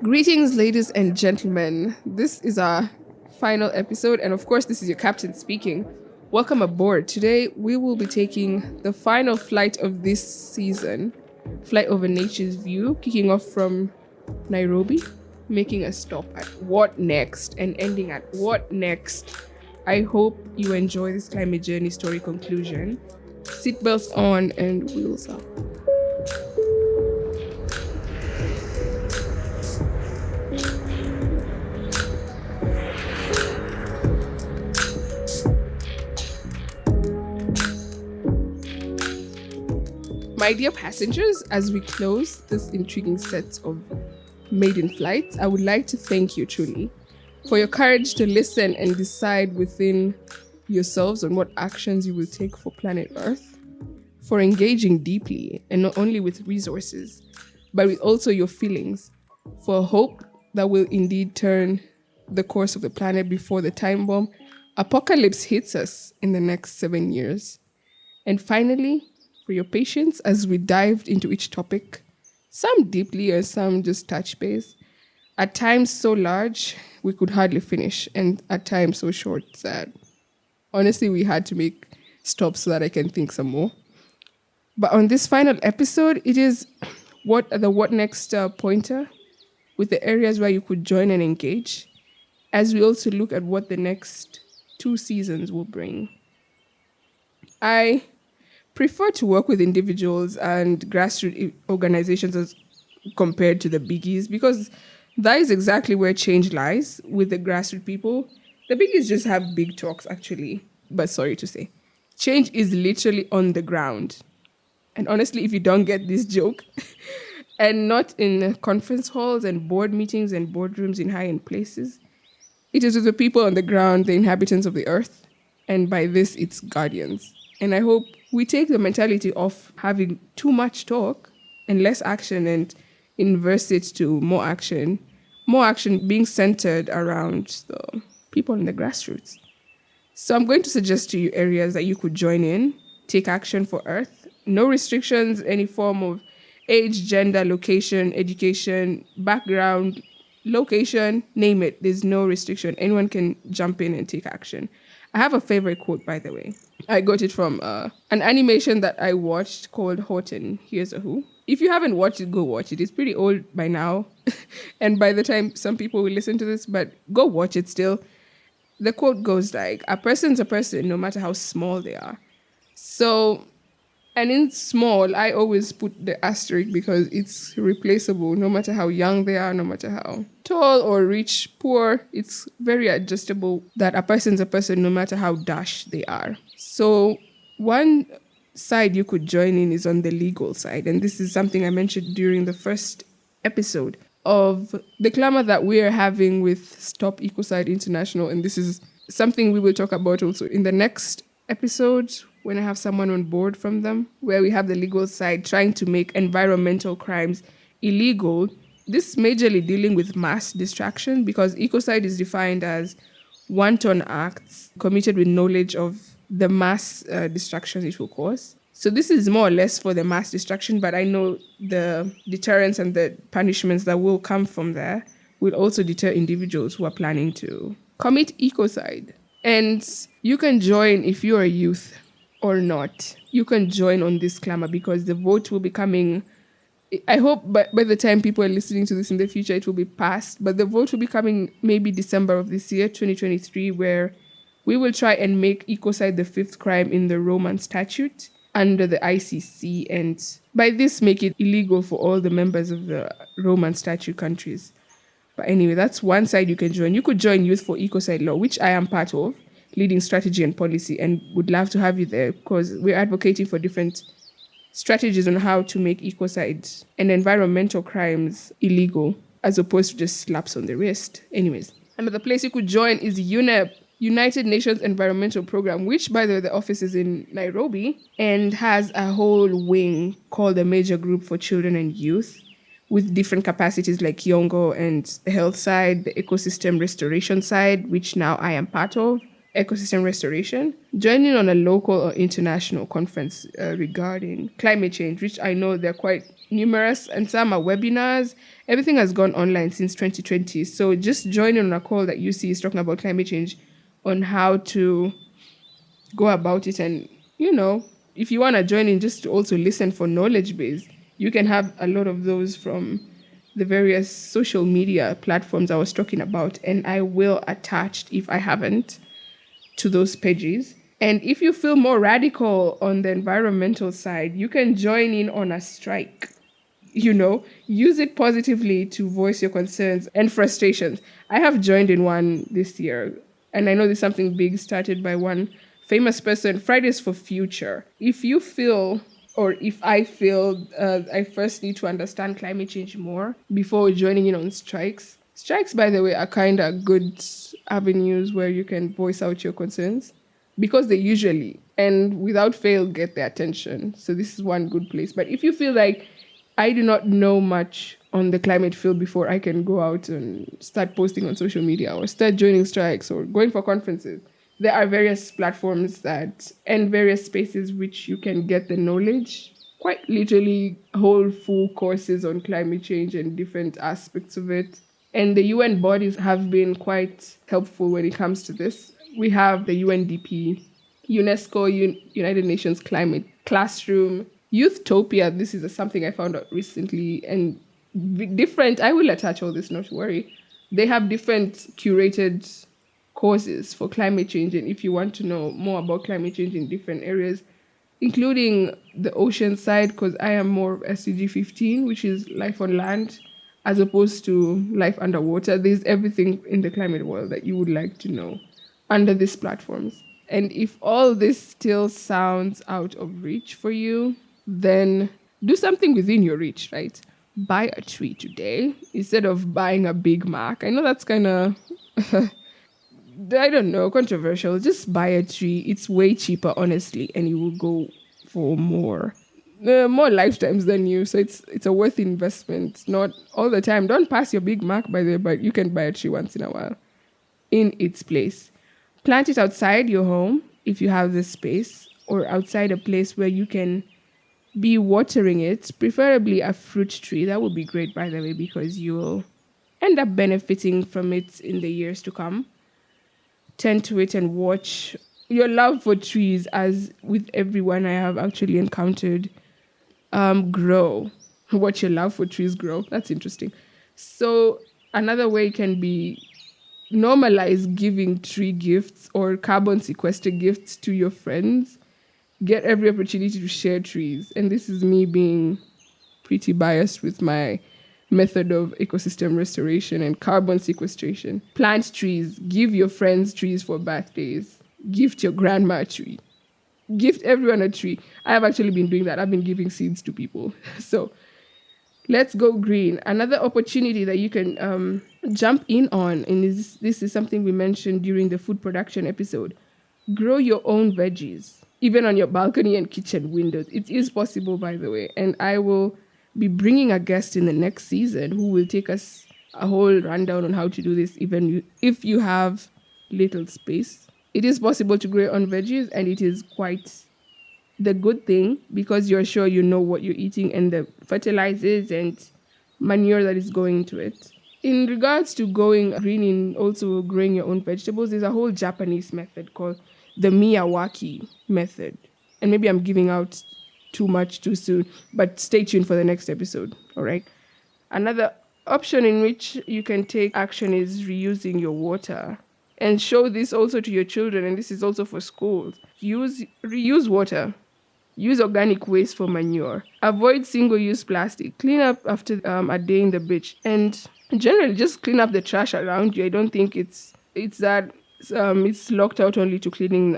Greetings, ladies and gentlemen. This is our final episode, and of course, this is your captain speaking. Welcome aboard. Today, we will be taking the final flight of this season, Flight Over Nature's View, kicking off from Nairobi, making a stop at What Next, and ending at What Next. I hope you enjoy this climate journey story conclusion. Seatbelts on and wheels up. My dear passengers, as we close this intriguing set of maiden flights, I would like to thank you truly for your courage to listen and decide within yourselves on what actions you will take for planet Earth, for engaging deeply and not only with resources, but with also your feelings, for hope that will indeed turn the course of the planet before the time bomb apocalypse hits us in the next 7 years. And finally, for your patience as we dived into each topic, some deeply and some just touch base. At times so large, we could hardly finish, and at times so short that honestly, we had to make stops so that I can think some more. But on this final episode, it is what next pointer with the areas where you could join and engage, as we also look at what the next 2 seasons will bring. I prefer to work with individuals and grassroots organizations as compared to the biggies because that is exactly where change lies with the grassroots people. The biggies just have big talks, actually, but sorry to say, change is literally on the ground. And honestly, if you don't get this joke, and not in conference halls and board meetings and boardrooms in high-end places, it is with the people on the ground, the inhabitants of the earth, and by this, its guardians. And I hope we take the mentality of having too much talk and less action and inverse it to more action. More action being centered around the people in the grassroots. So I'm going to suggest to you areas that you could join in, take action for Earth. No restrictions, any form of age, gender, location, education, background, location, name it. There's no restriction. Anyone can jump in and take action. I have a favorite quote, by the way. I got it from an animation that I watched called Horton, Here's a Who. If you haven't watched it, go watch it. It's pretty old by now. And by the time some people will listen to this, but go watch it still. The quote goes like, a person's a person no matter how small they are. So, and in small, I always put the asterisk because it's replaceable no matter how young they are, no matter how tall or rich, poor. It's very adjustable that a person's a person no matter how dash they are. So one side you could join in is on the legal side. And this is something I mentioned during the first episode of the clamor that we are having with Stop Ecocide International. And this is something we will talk about also in the next episode when I have someone on board from them, where we have the legal side trying to make environmental crimes illegal. This majorly dealing with mass distraction because ecocide is defined as wanton acts committed with knowledge of the mass destruction it will cause. So this is more or less for the mass destruction, but I know the deterrence and the punishments that will come from there will also deter individuals who are planning to commit ecocide. And you can join if you're a youth or not. You can join on this clamor because the vote will be coming. I hope by the time people are listening to this in the future, it will be passed. But the vote will be coming maybe December of this year, 2023, where we will try and make ecocide the fifth crime in the Roman statute under the ICC. And by this, make it illegal for all the members of the Roman statute countries. But anyway, that's one side you can join. You could join Youth for Ecocide Law, which I am part of, leading strategy and policy, and would love to have you there because we're advocating for different strategies on how to make ecocide and environmental crimes illegal as opposed to just slaps on the wrist. Anyways, another place you could join is UNEP, United Nations Environmental Program, which, by the way, the office is in Nairobi and has a whole wing called the Major Group for Children and Youth with different capacities like Yongo and the health side, the ecosystem restoration side, which now I am part of, ecosystem restoration, joining on a local or international conference regarding climate change, which I know they're quite numerous and some are webinars. Everything has gone online since 2020. So just joining on a call that you see is talking about climate change on how to go about it. And, if you want to join in just to also listen for knowledge base, you can have a lot of those from the various social media platforms I was talking about. And I will attach, if I haven't, to those pages. And if you feel more radical on the environmental side, you can join in on a strike. Use it positively to voice your concerns and frustrations. I have joined in one this year, and I know there's something big started by one famous person, Fridays for Future. If you feel, or if I feel, I first need to understand climate change more before joining in on strikes. Strikes, by the way, are kind of good avenues where you can voice out your concerns because they usually and without fail get their attention. So this is one good place. But if you feel like I do not know much on the climate field before I can go out and start posting on social media or start joining strikes or going for conferences, there are various platforms and various spaces which you can get the knowledge, quite literally whole full courses on climate change and different aspects of it. And the UN bodies have been quite helpful when it comes to this. We have the UNDP, UNESCO, United Nations Climate Classroom, Youthtopia. This is something I found out recently, and different. I will attach all this, not to worry. They have different curated courses for climate change, and if you want to know more about climate change in different areas, including the ocean side, because I am more of SDG 15, which is life on land, as opposed to life underwater. There's everything in the climate world that you would like to know under these platforms. And if all this still sounds out of reach for you, then do something within your reach, right? Buy a tree today instead of buying a Big Mac. I know that's kind of, I don't know, controversial. Just buy a tree. It's way cheaper, honestly, and you will go for more lifetimes than you. So it's a worth investment. Not all the time. Don't pass your Big Mac, by the way, but you can buy a tree once in a while in its place. Plant it outside your home if you have the space, or outside a place where you can be watering it, preferably a fruit tree. That would be great, by the way, because you'll end up benefiting from it in the years to come. Tend to it and watch your love for trees, as with everyone I have actually encountered, grow. Watch your love for trees grow. That's interesting. So another way can be normalize giving tree gifts or carbon sequester gifts to your friends. Get every opportunity to share trees. And this is me being pretty biased with my method of ecosystem restoration and carbon sequestration. Plant trees. Give your friends trees for birthdays. Gift your grandma a tree. Gift everyone a tree. I have actually been doing that. I've been giving seeds to people. So let's go green. Another opportunity that you can jump in on, and this is something we mentioned during the food production episode. Grow your own veggies, even on your balcony and kitchen windows. It is possible, by the way. And I will be bringing a guest in the next season who will take us a whole rundown on how to do this, even if you have little space. It is possible to grow your own veggies, and it is quite the good thing because you're sure you know what you're eating and the fertilizers and manure that is going into it. In regards to going green and also growing your own vegetables, there's a whole Japanese method called the Miyawaki method. And maybe I'm giving out too much too soon, but stay tuned for the next episode, all right? Another option in which you can take action is reusing your water. And show this also to your children, and this is also for schools. Reuse water. Use organic waste for manure. Avoid single-use plastic. Clean up after a day in the beach. And generally, just clean up the trash around you. I don't think it's locked out only to cleaning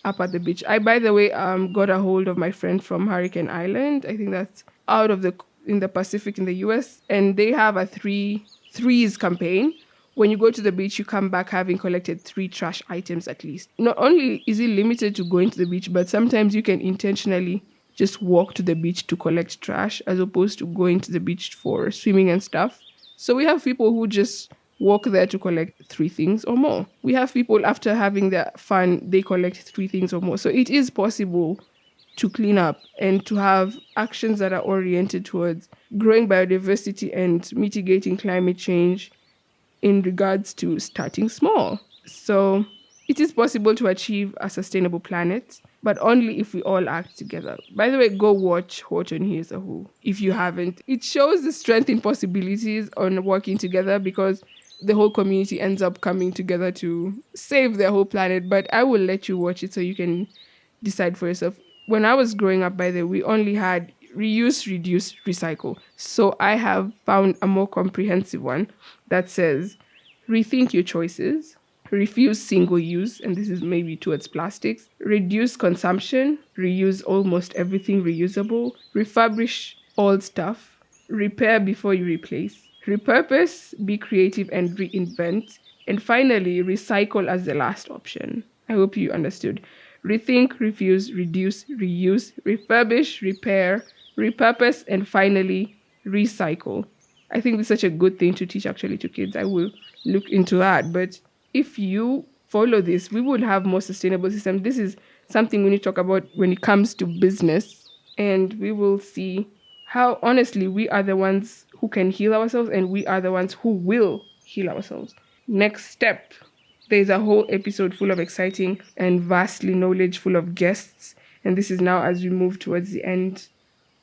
up at the beach. I, by the way, got a hold of my friend from Hurricane Island. I think that's in the Pacific in the US. And they have a threes campaign. When you go to the beach, you come back having collected 3 trash items at least. Not only is it limited to going to the beach, but sometimes you can intentionally just walk to the beach to collect trash as opposed to going to the beach for swimming and stuff. So we have people who just walk there to collect 3 things or more. We have people after having their fun, they collect 3 things or more. So it is possible to clean up and to have actions that are oriented towards growing biodiversity and mitigating climate change in regards to starting small. So it is possible to achieve a sustainable planet, but only if we all act together. By the way, go watch Horton Hears a Who if you haven't. It shows the strength in possibilities on working together because the whole community ends up coming together to save their whole planet. But I will let you watch it so you can decide for yourself. When I was growing up, by the way, we only had reuse, reduce, recycle. So I have found a more comprehensive one that says rethink your choices, refuse single use, and this is maybe towards plastics, reduce consumption, reuse almost everything reusable, refurbish old stuff, repair before you replace, repurpose, be creative and reinvent, and finally, recycle as the last option. I hope you understood. Rethink, refuse, reduce, reuse, refurbish, repair, repurpose, and finally, recycle. I think it's such a good thing to teach actually to kids. I will look into that. But if you follow this, we would have more sustainable system. This is something we need to talk about when it comes to business. And we will see how honestly we are the ones who can heal ourselves and we are the ones who will heal ourselves. Next step. There's a whole episode full of exciting and vastly knowledge full of guests. And this is now as we move towards the end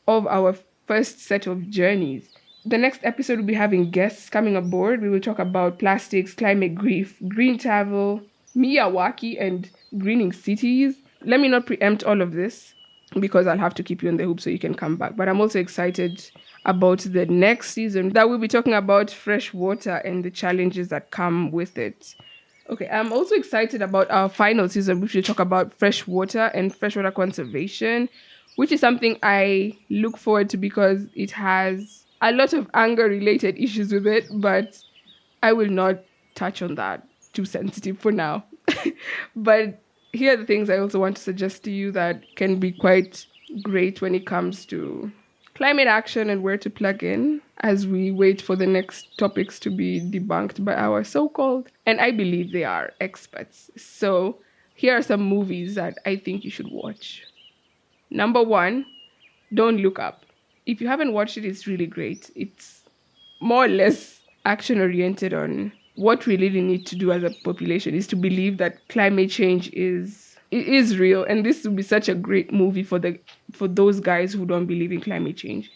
of our first set of journeys. The next episode will be having guests coming aboard. We will talk about plastics, climate grief, green travel, Miyawaki, and greening cities. Let me not preempt all of this because I'll have to keep you on the hoop so you can come back. But I'm also excited about the next season that we'll be talking about fresh water and the challenges that come with it. Okay, I'm also excited about our final season, which will talk about fresh water and freshwater conservation, which is something I look forward to because it has a lot of anger-related issues with it, but I will not touch on that. Too sensitive for now. But here are the things I also want to suggest to you that can be quite great when it comes to climate action and where to plug in as we wait for the next topics to be debunked by our so-called, and I believe they are, experts. So here are some movies that I think you should watch. Number 1, Don't Look Up. If you haven't watched it, it's really great. It's more or less action-oriented on what we really need to do as a population is to believe that climate change is real, and this would be such a great movie for those guys who don't believe in climate change.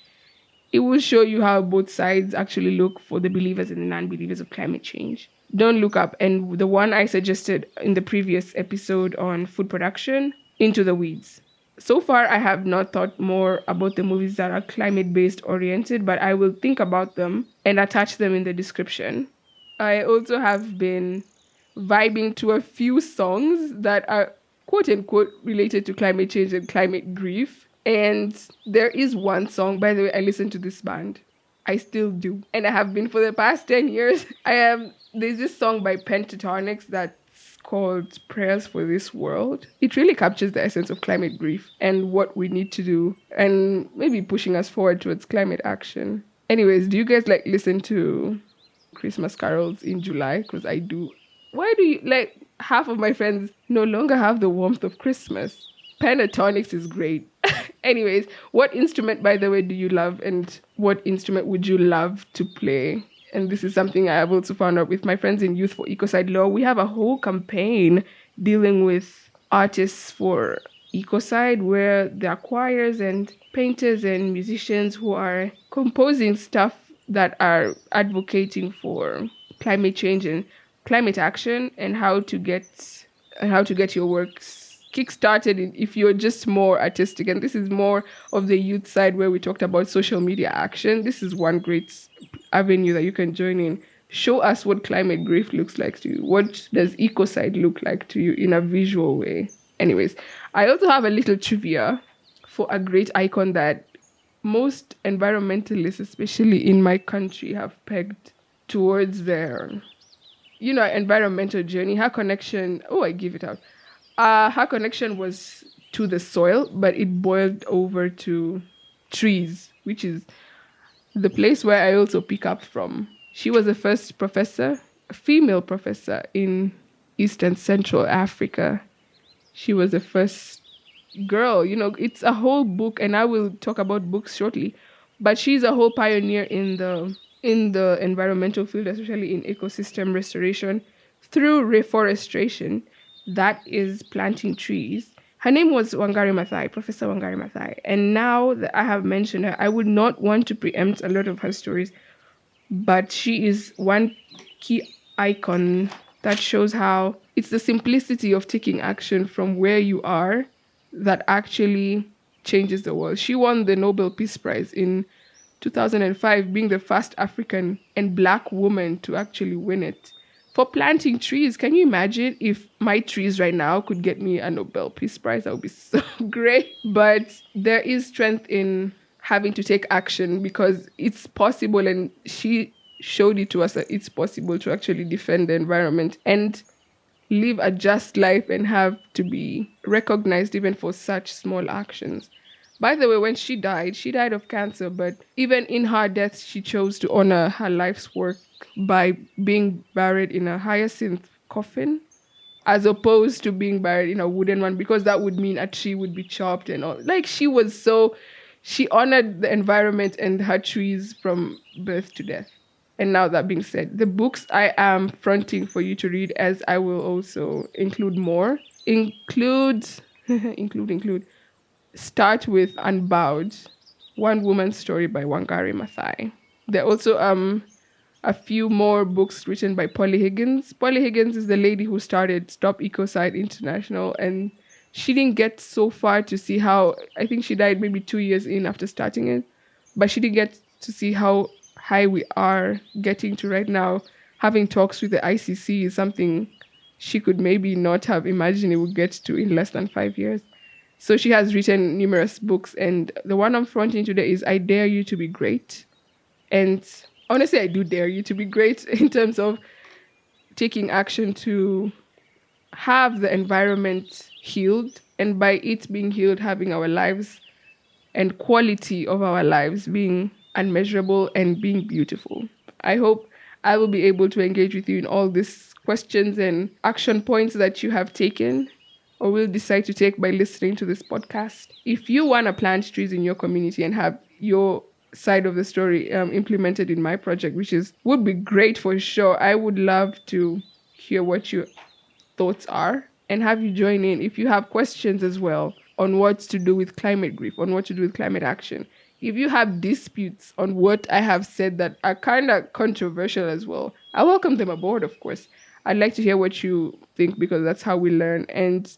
It will show you how both sides actually look for the believers and the non-believers of climate change. Don't Look Up, and the one I suggested in the previous episode on food production, Into the Weeds. So far, I have not thought more about the movies that are climate-based oriented, but I will think about them and attach them in the description. I also have been vibing to a few songs that are quote-unquote related to climate change and climate grief. And there is one song, by the way, I listen to this band. I still do. And I have been for the past 10 years. There's this song by Pentatonix that's called Prayers for This World. It really captures the essence of climate grief and what we need to do and maybe pushing us forward towards climate action. Anyways, do you guys listen to Christmas carols in July? Because I do. Why do you half of my friends no longer have the warmth of Christmas? Pentatonix is great. Anyways, what instrument, by the way, do you love and what instrument would you love to play? And this is something I have also found out with my friends in Youth for Ecocide Law. We have a whole campaign dealing with artists for Ecocide where there are choirs and painters and musicians who are composing stuff that are advocating for climate change and climate action and how to get your works kickstarted if you're just more artistic. And this is more of the youth side where we talked about social media action. This is one great avenue that you can join in. Show us what climate grief looks like to you. What does Ecocide look like to you in a visual way? Anyways, I also have a little trivia for a great icon that most environmentalists, especially in my country, have pegged towards their, environmental journey. Her connection, I give it out. Her connection was to the soil, but it boiled over to trees, which is the place where I also pick up from. She was the first professor a female professor in East and Central Africa. She was the first girl. It's a whole book, and I will talk about books shortly. But she's a whole pioneer in the environmental field, especially in ecosystem restoration through reforestation. That is planting trees. Her name was Wangari Maathai, Professor Wangari Maathai. And now that I have mentioned her, I would not want to preempt a lot of her stories, but she is one key icon that shows how it's the simplicity of taking action from where you are that actually changes the world. She won the Nobel Peace Prize in 2005, being the first African and Black woman to actually win it for planting trees. Can you imagine if my trees right now could get me a Nobel Peace Prize? That would be so great. But there is strength in having to take action because it's possible, and she showed it to us that it's possible to actually defend the environment and live a just life and have to be recognized even for such small actions. By the way, when she died of cancer, but even in her death, she chose to honor her life's work by being buried in a hyacinth coffin as opposed to being buried in a wooden one, because that would mean a tree would be chopped and all. Like, she honored the environment and her trees from birth to death. And now that being said, the books I am fronting for you to read, as I will also include more, include, start with Unbowed, One Woman's Story by Wangari Maathai. There are also a few more books written by Polly Higgins. Polly Higgins is the lady who started Stop Ecocide International, and she didn't get so far to see how, I think she died maybe 2 years in after starting it, but she didn't get to see how high we are getting to right now. Having talks with the ICC is something she could maybe not have imagined it would get to in less than 5 years. So she has written numerous books, and the one I'm fronting today is I Dare You to Be Great. And honestly, I do dare you to be great in terms of taking action to have the environment healed, and by it being healed, having our lives and quality of our lives being unmeasurable and being beautiful. I hope I will be able to engage with you in all these questions and action points that you have taken or will decide to take by listening to this podcast. If you want to plant trees in your community and have your side of the story implemented in my project, which would be great for sure, I would love to hear what your thoughts are and have you join in. If you have questions as well on what to do with climate grief, on what to do with climate action, if you have disputes on what I have said that are kind of controversial as well, I welcome them aboard, of course. I'd like to hear what you think, because that's how we learn. And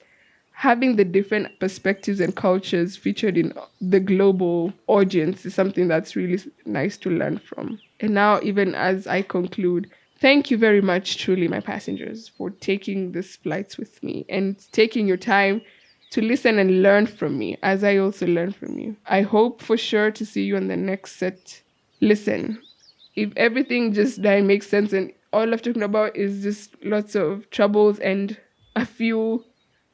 having the different perspectives and cultures featured in the global audience is something that's really nice to learn from. And now, even as I conclude, thank you very much, truly, my passengers, for taking these flights with me and taking your time to listen and learn from me, as I also learn from you. I hope for sure to see you on the next set. Listen, if everything just makes sense and all I've talking about is just lots of troubles and a few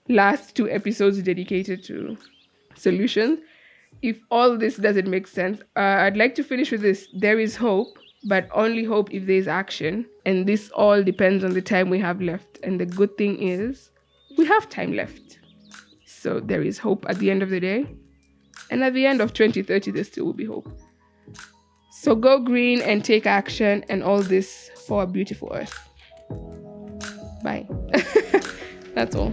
last 2 episodes dedicated to solutions, if all this doesn't make sense, I'd like to finish with this. There is hope, but only hope if there's action. And this all depends on the time we have left. And the good thing is we have time left. So there is hope at the end of the day. And at the end of 2030, there still will be hope. So go green and take action, and all this for a beautiful earth. Bye. That's all.